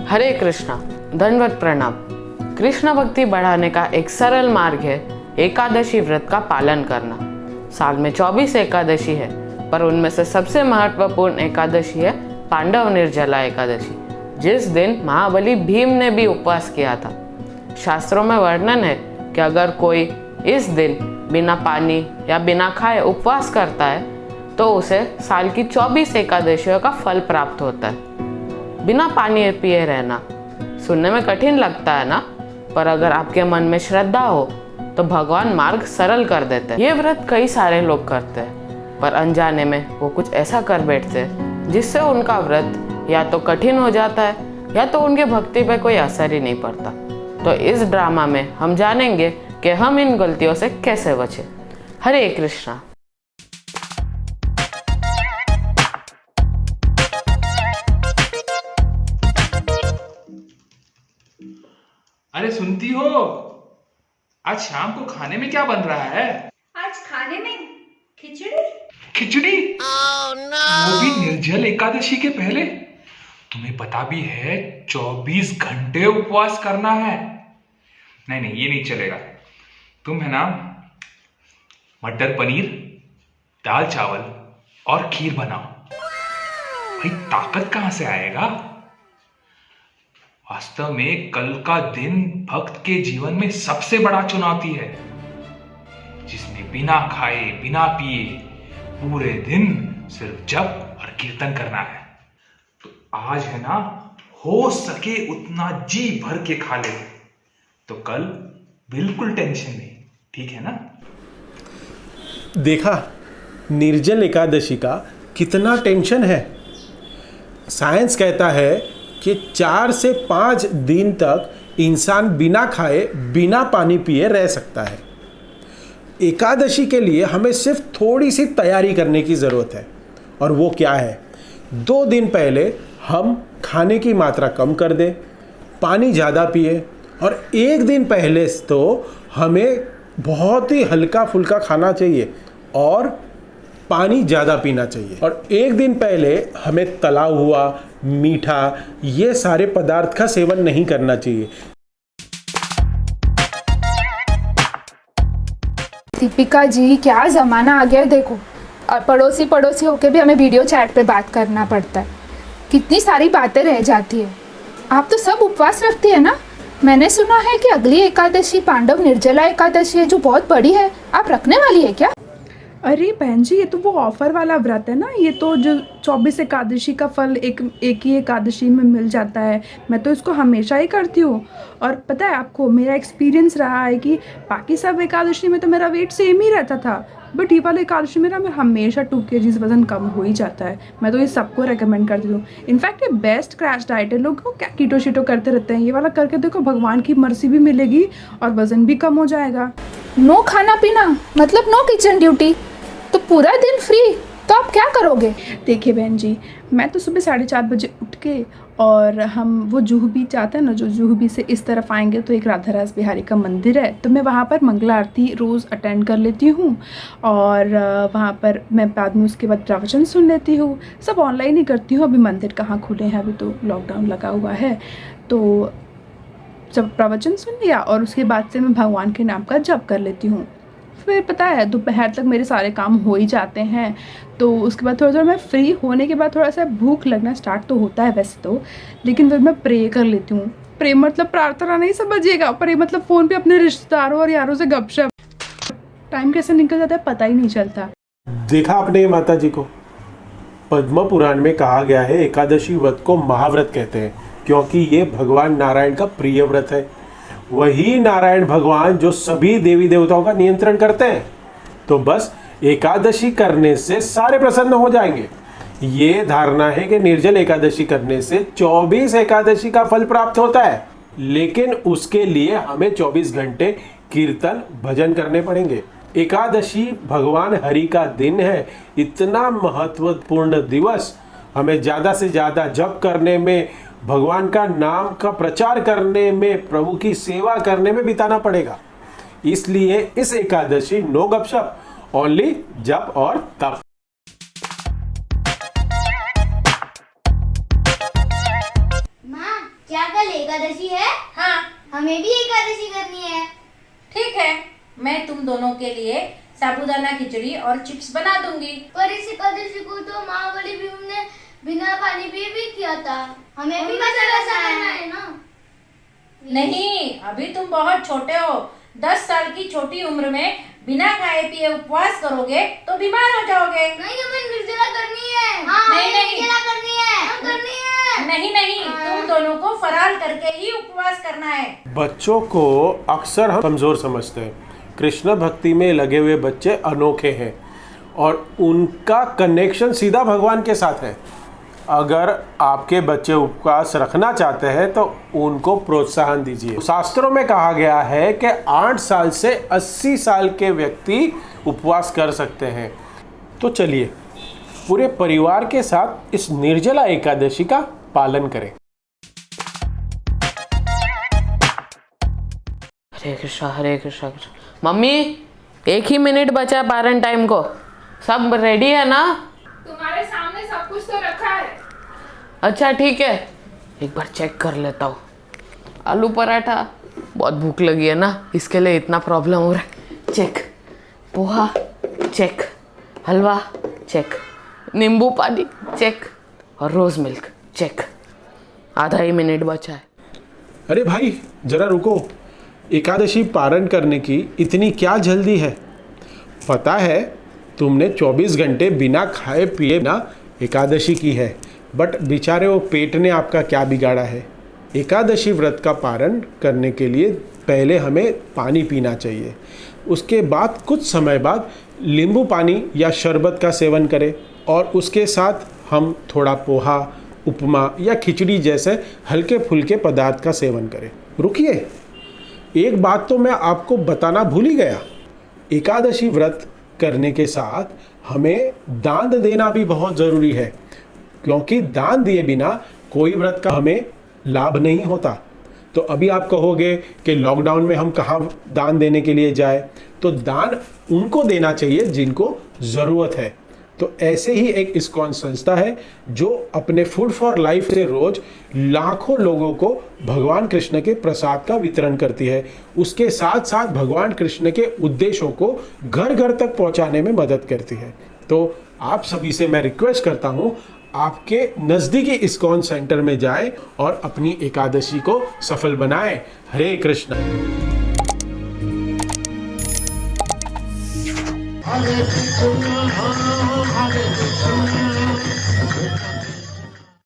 हरे कृष्णा, धन्यवाद प्रणाम। कृष्ण भक्ति बढ़ाने का एक सरल मार्ग है एकादशी व्रत का पालन करना। साल में 24 एकादशी है, पर उनमें से सबसे महत्वपूर्ण एकादशी है पांडव निर्जला एकादशी, जिस दिन महाबली भीम ने भी उपवास किया था। शास्त्रों में वर्णन है कि अगर कोई इस दिन बिना पानी या बिना खाए उपवास करता है तो उसे साल की 24 एकादशियों का फल प्राप्त होता है। बिना पानी पिए रहना सुनने में कठिन लगता है ना, पर अगर आपके मन में श्रद्धा हो तो भगवान मार्ग सरल कर देते हैं। ये व्रत कई सारे लोग करते हैं, पर अनजाने में वो कुछ ऐसा कर बैठते हैं जिससे उनका व्रत या तो कठिन हो जाता है या तो उनके भक्ति पे कोई असर ही नहीं पड़ता। तो इस ड्रामा में हम जानेंगे कि हम इन गलतियों से कैसे बचें। हरे कृष्णा। अरे सुनती हो, आज शाम को खाने में क्या बन रहा है? आज खाने में खिचड़ी। खिचड़ी? वो भी निर्जल एकादशी के पहले। तुम्हें पता भी है 24 घंटे उपवास करना है। नहीं नहीं, ये नहीं चलेगा। तुम है ना मटर पनीर, दाल चावल और खीर बनाओ। भाई ताकत कहां से आएगा? वास्तव में कल का दिन भक्त के जीवन में सबसे बड़ा चुनौती है, जिसमें बिना खाए बिना पिए पूरे दिन सिर्फ जप और कीर्तन करना है। तो आज है ना, हो सके उतना जी भर के खा ले, तो कल बिल्कुल टेंशन नहीं। ठीक है ना? देखा निर्जल एकादशी का कितना टेंशन है। साइंस कहता है कि 4 से 5 दिन तक इंसान बिना खाए बिना पानी पिए रह सकता है। एकादशी के लिए हमें सिर्फ थोड़ी सी तैयारी करने की ज़रूरत है, और वो क्या है? 2 दिन पहले हम खाने की मात्रा कम कर दें, पानी ज़्यादा पिए, और 1 दिन पहले तो हमें बहुत ही हल्का फुल्का खाना चाहिए और पानी ज़्यादा पीना चाहिए। और 1 दिन पहले हमें तला हुआ, मीठा, ये सारे पदार्थ का सेवन नहीं करना चाहिए। दीपिका जी, क्या ज़माना आ गया है देखो। और पड़ोसी होके भी हमें वीडियो चैट पे बात करना पड़ता है। कितनी सारी बातें रह जाती है। आप तो सब उपवास रखती है ना? मैंने सुना है कि अगली एकादशी पांडव निर्जला एकादशी है, जो बहुत बड़ी है। आप रखने वाली है क्या? अरे बहन जी, ये तो वो ऑफर वाला व्रत है ना। ये तो जो 24 एकादशी का फल एक ही एकादशी में मिल जाता है। मैं तो इसको हमेशा ही करती हूँ। और पता है आपको, मेरा एक्सपीरियंस रहा है कि बाकी सब एकादशी में तो मेरा वेट सेम ही रहता था, बट ये वाला एकादशी में ना मैं हमेशा 2 kg वज़न कम हो ही जाता है। मैं तो ये सबको रेकमेंड करती हूँ। इनफैक्ट ये बेस्ट क्रैश डाइट है। लोग क्या कीटो शीटो करते रहते हैं, ये वाला करके देखो, भगवान की मर्सी भी मिलेगी और वज़न भी कम हो जाएगा। नो खाना पीना मतलब नो किचन ड्यूटी, तो पूरा दिन फ्री। तो आप क्या करोगे? देखिए बहन जी, मैं तो सुबह 4:30 बजे उठ के, और हम वो जूहू बीच जाते हैं ना, जो जूहू बीच से इस तरफ आएंगे तो एक राधा रास बिहारी का मंदिर है, तो मैं वहाँ पर मंगला आरती रोज़ अटेंड कर लेती हूँ। और वहाँ पर मैं बाद में उसके बाद प्रवचन सुन लेती हूँ। सब ऑनलाइन ही करती हूँ। अभी मंदिर कहाँ खुले हैं, अभी तो लॉकडाउन लगा हुआ है। तो जब प्रवचन सुन लिया और उसके बाद से मैं भगवान के नाम का जप कर लेती हूँ। फिर पता है दोपहर तक मेरे सारे काम हो ही जाते हैं। तो उसके बाद थोड़ा मैं फ्री होने के बाद थोड़ा सा भूख लगना स्टार्ट तो होता है वैसे तो, लेकिन फिर मैं प्रे कर लेती हूँ। प्रे मतलब प्रार्थना नहीं समझिएगा, प्रे मतलब फ़ोन पे अपने रिश्तेदारों और यारों से गपशप। टाइम कैसे निकल जाता है पता ही नहीं चलता। देखा आपने माता जी को, पद्म पुराण में कहा गया है एकादशी व्रत को महाव्रत कहते हैं, क्योंकि ये भगवान नारायण का प्रिय व्रत है। वही नारायण भगवान जो सभी देवी देवताओं का नियंत्रण करते हैं। तो बस एकादशी करने से सारे प्रसन्न हो जाएंगे। ये धारणा है कि निर्जल एकादशी करने से 24 एकादशी का फल प्राप्त होता है, लेकिन उसके लिए हमें 24 घंटे कीर्तन भजन करने पड़ेंगे। एकादशी भगवान हरि का दिन है, इतना महत्वपूर्ण दिवस। हमें ज़्यादा से ज़्यादा जप करने में, भगवान का नाम का प्रचार करने में, प्रभु की सेवा करने में बिताना पड़ेगा। इसलिए इस एकादशी नो गपशप, ओनली जप और तप। माँ, क्या कल एकादशी है। हाँ हमें भी एकादशी करनी है। ठीक है, मैं तुम दोनों के लिए साबूदाना खिचड़ी और चिप्स बना दूंगी। पर इस एकादशी को तो महाबली भीम ने बिना पानी पिए भी किया था। हमें भी वैसा करना है ना। नहीं, अभी तुम बहुत छोटे हो। 10 साल की छोटी उम्र में बिना खाए पिए उपवास करोगे तो बीमार हो जाओगे। नहीं, हमें निर्जला करनी है। नहीं, नहीं। निर्जला करनी है। नहीं नहीं, तुम दोनों को फरार करके ही उपवास करना है। बच्चों को अक्सर हम कमज़ोर समझते हैं। कृष्ण भक्ति में लगे हुए बच्चे अनोखे हैं और उनका कनेक्शन सीधा भगवान के साथ है। अगर आपके बच्चे उपवास रखना चाहते हैं तो उनको प्रोत्साहन दीजिए। शास्त्रों में कहा गया है कि 8 साल से 80 साल के व्यक्ति उपवास कर सकते हैं। तो चलिए पूरे परिवार के साथ इस निर्जला एकादशी का पालन करें। हरे कृष्णा हरे कृष्णा। मम्मी 1 ही मिनट बचा पारण टाइम को, सब रेडी है ना? तुम्हारे सामने सब कुछ तो रखा है। अच्छा ठीक है, एक बार चेक कर लेता हूँ। आलू पराठा, बहुत भूख लगी है ना, इसके लिए इतना प्रॉब्लम हो रहा है। चेक। पोहा चेक, हलवा चेक, नींबू पानी चेक और रोज़ मिल्क चेक। आधा ही मिनट बचा है। अरे भाई जरा रुको, एकादशी पारण करने की इतनी क्या जल्दी है? पता है तुमने 24 घंटे बिना खाए पिए ना एकादशी की है, बट बेचारे वो पेट ने आपका क्या बिगाड़ा है। एकादशी व्रत का पारण करने के लिए पहले हमें पानी पीना चाहिए, उसके बाद कुछ समय बाद नींबू पानी या शरबत का सेवन करें और उसके साथ हम थोड़ा पोहा, उपमा या खिचड़ी जैसे हल्के फुल्के पदार्थ का सेवन करें। रुकिए, एक बात तो मैं आपको बताना भूल ही गया। एकादशी व्रत करने के साथ हमें दान देना भी बहुत ज़रूरी है, क्योंकि दान दिए बिना कोई व्रत का हमें लाभ नहीं होता। तो अभी आप कहोगे कि लॉकडाउन में हम कहाँ दान देने के लिए जाए, तो दान उनको देना चाहिए जिनको ज़रूरत है। तो ऐसे ही एक इस्कॉन संस्था है जो अपने फूड फॉर लाइफ से रोज लाखों लोगों को भगवान कृष्ण के प्रसाद का वितरण करती है। उसके साथ साथ भगवान कृष्ण के उद्देश्यों को घर घर तक पहुंचाने में मदद करती है। तो आप सभी से मैं रिक्वेस्ट करता हूं, आपके नज़दीकी इस्कॉन सेंटर में जाएं और अपनी एकादशी को सफल बनाएं। हरे कृष्ण। हरे कृष्ण हरे कृष्ण